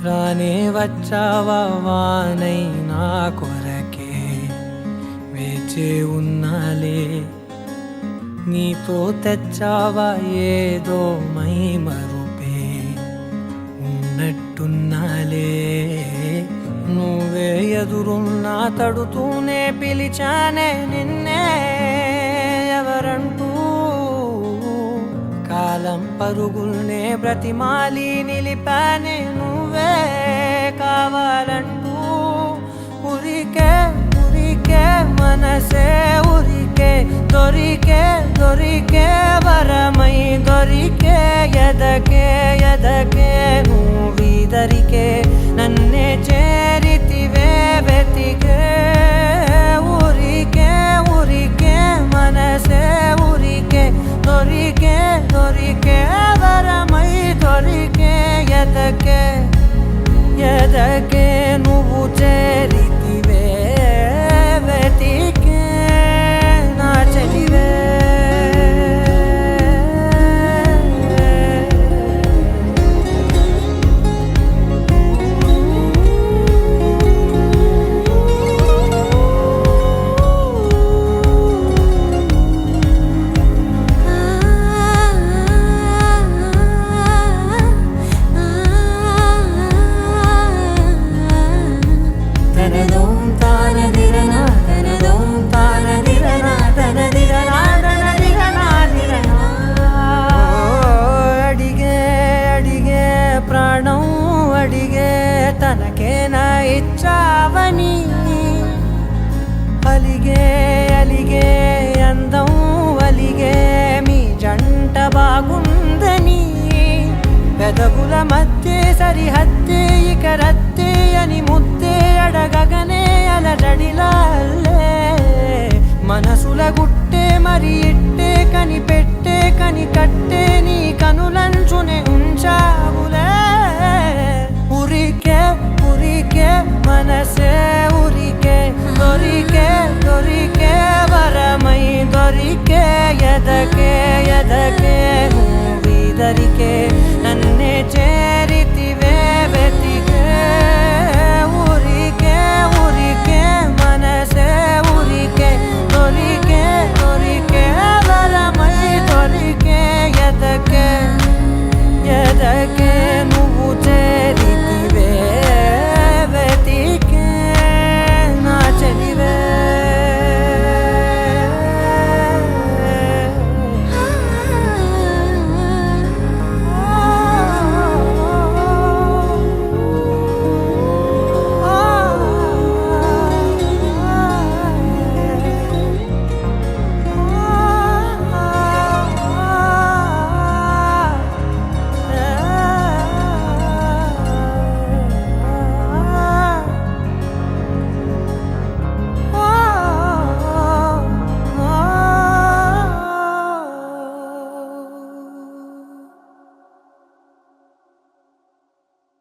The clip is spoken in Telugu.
రానే వచ్చావా వానై నా కొరకే వేచే ఉన్నాలే, నీతో తెచ్చావా ఏదో మై మరుపే ఉన్నట్టున్నాలే. నువ్వే ఎదురున్నా తడుతూనే పిలిచానే నిన్నే ఎవరంటూ, కాలం పరుగుల్నే బ్రతిమాలి నిలిపానే నువ్వే కావాలంటూ. ఉరికే ఉరికే మనసే ఉరికే, దొరికే దొరికే వరమై దొరికే, ఎదకే ఎదకే నువ్వీదరికే నన్నే చేరితివే వెతికే. ఉరికే ఉరికే మనసే ఉరికే, దొరికే దొరికే వరమై దొరికే, ఎదకే ఎదకే నువ్వు చేరితివే వెతికే నా చెలివే. ప్రాణం అడిగే తనకేనా ఇచ్చావని, అలిగే అలిగే అందం అలిగే మీ జంట బాగుందని, పెదవుల మధ్య సరిహద్దే ఇక రద్దే అని ముద్దే అడగగనే అలజడిలాల్లే. మనసుల గుట్టే మరి ఇట్టే కనిపెట్టే కని కట్టే నీ కనులంచునే ఉంచావులే. ఉరికే ఉరికే మనసే ఉరికే, దొరికే దొరికే వరమై దొరికే, ఎదకే ఎదకే నువ్వీదరికే